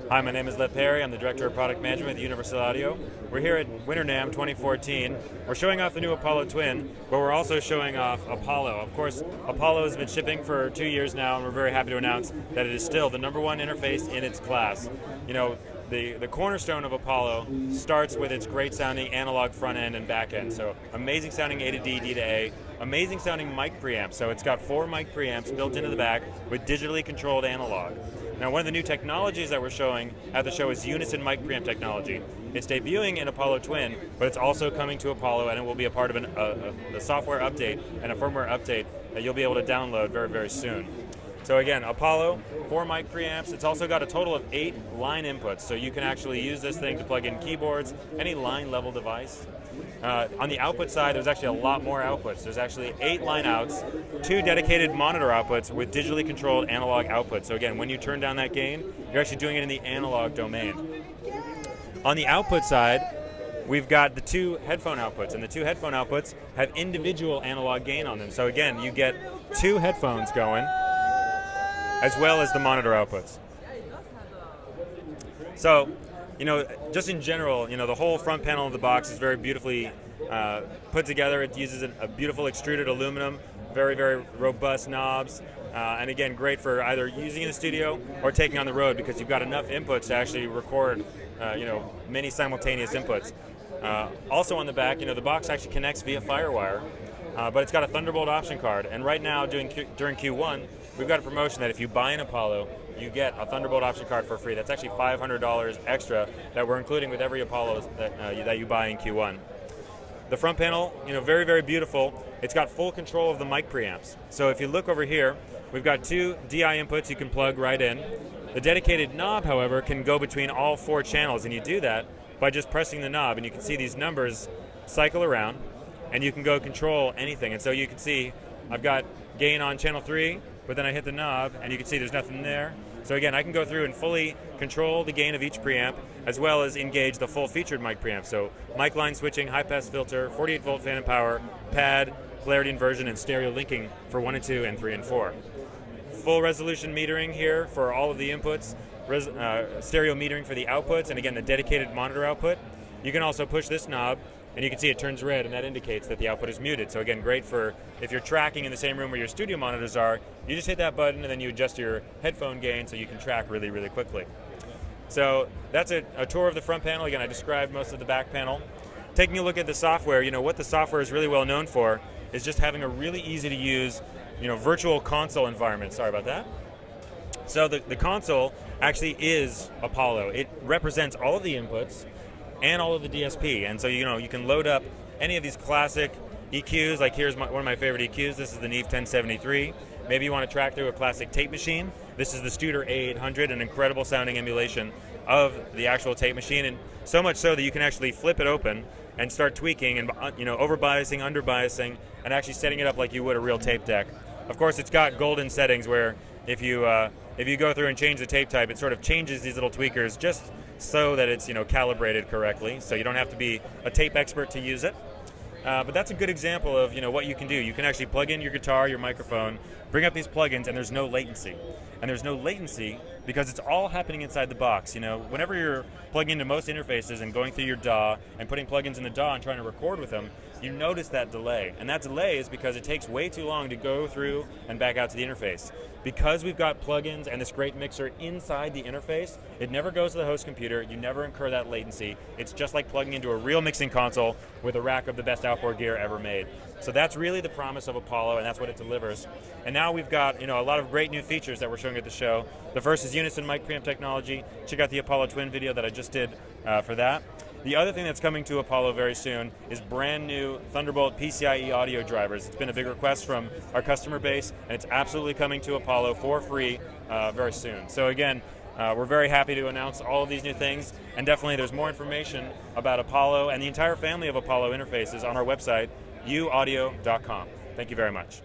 Hi, my name is Lev Perry. I'm the Director of Product Management at Universal Audio. We're here at Winter NAMM 2014. We're showing off the new Apollo Twin, but we're also showing off Apollo. Of course, Apollo has been shipping for 2 years now, and we're very happy to announce that it is still the #1 interface in its class. You know, the cornerstone of Apollo starts with its great sounding analog front end and back end. So amazing sounding A to D, D to A, amazing sounding mic preamps. So it's got 4 mic preamps built into the back with digitally controlled analog. Now, one of the new technologies that we're showing at the show is Unison mic preamp technology. It's debuting in Apollo Twin, but it's also coming to Apollo, and it will be a part of a software update and a firmware update that you'll be able to download very, very soon. So again, Apollo, 4 mic preamps. It's also got a total of 8 line inputs, so you can actually use this thing to plug in keyboards, any line level device. On the output side, there's actually a lot more outputs. There's actually 8 line outs, 2 dedicated monitor outputs with digitally controlled analog outputs. So again, when you turn down that gain, you're actually doing it in the analog domain. On the output side, we've got the 2 headphone outputs, and the 2 headphone outputs have individual analog gain on them. So again, you get 2 headphones going, as well as the monitor outputs. So, you know, just in general, you know, the whole front panel of the box is very beautifully put together. It uses a beautiful extruded aluminum, very, very robust knobs, and again, great for either using in the studio or taking on the road because you've got enough inputs to actually record, you know, many simultaneous inputs. Also on the back, you know, the box actually connects via FireWire, but it's got a Thunderbolt option card, and right now, during Q1, we've got a promotion that if you buy an Apollo, you get a Thunderbolt option card for free. That's actually $500 extra that we're including with every Apollo that you buy in Q1. The front panel, you know, very, very beautiful. It's got full control of the mic preamps. So if you look over here, we've got 2 DI inputs you can plug right in. The dedicated knob, however, can go between all 4 channels, and you do that by just pressing the knob, and you can see these numbers cycle around, and you can go control anything. And so you can see I've got gain on channel 3, but then I hit the knob, and you can see there's nothing there. So again, I can go through and fully control the gain of each preamp, as well as engage the full featured mic preamp. So mic line switching, high pass filter, 48 volt phantom power, pad, polarity inversion, and stereo linking for 1 and 2 and 3 and 4. Full resolution metering here for all of the inputs, stereo metering for the outputs, and again, the dedicated monitor output. You can also push this knob, and you can see it turns red, and that indicates that the output is muted. So again, great for if you're tracking in the same room where your studio monitors are, you just hit that button and then you adjust your headphone gain so you can track really, really quickly. So that's a tour of the front panel. Again, I described most of the back panel. Taking a look at the software, you know, what the software is really well known for is just having a really easy to use, you know, virtual console environment. Sorry about that. So the console actually is Apollo. It represents all of the inputs and all of the DSP, and so you know you can load up any of these classic EQs. Like here's one of my favorite EQs. This is the Neve 1073. Maybe you want to track through a classic tape machine. This is the Studer A800, an incredible sounding emulation of the actual tape machine, and so much so that you can actually flip it open and start tweaking and, you know, over biasing, under biasing, and actually setting it up like you would a real tape deck. Of course, it's got golden settings where if you go through and change the tape type, it sort of changes these little tweakers just so that it's, you know, calibrated correctly. So you don't have to be a tape expert to use it. But that's a good example of, you know, what you can do. You can actually plug in your guitar, your microphone, bring up these plugins, and there's no latency. And there's no latency because it's all happening inside the box. You know, whenever you're plugging into most interfaces and going through your DAW and putting plugins in the DAW and trying to record with them, you notice that delay. And that delay is because it takes way too long to go through and back out to the interface. Because we've got plugins and this great mixer inside the interface, it never goes to the host computer. You never incur that latency. It's just like plugging into a real mixing console with a rack of the best outboard gear ever made. So that's really the promise of Apollo, and that's what it delivers. And now we've got, you know, a lot of great new features that we're showing at the show. The first is Unison mic preamp technology. Check out the Apollo Twin video that I just did for that. The other thing that's coming to Apollo very soon is brand new Thunderbolt PCIe audio drivers. It's been a big request from our customer base, and it's absolutely coming to Apollo for free very soon. So again, we're very happy to announce all of these new things, and definitely there's more information about Apollo and the entire family of Apollo interfaces on our website, uaudio.com. Thank you very much.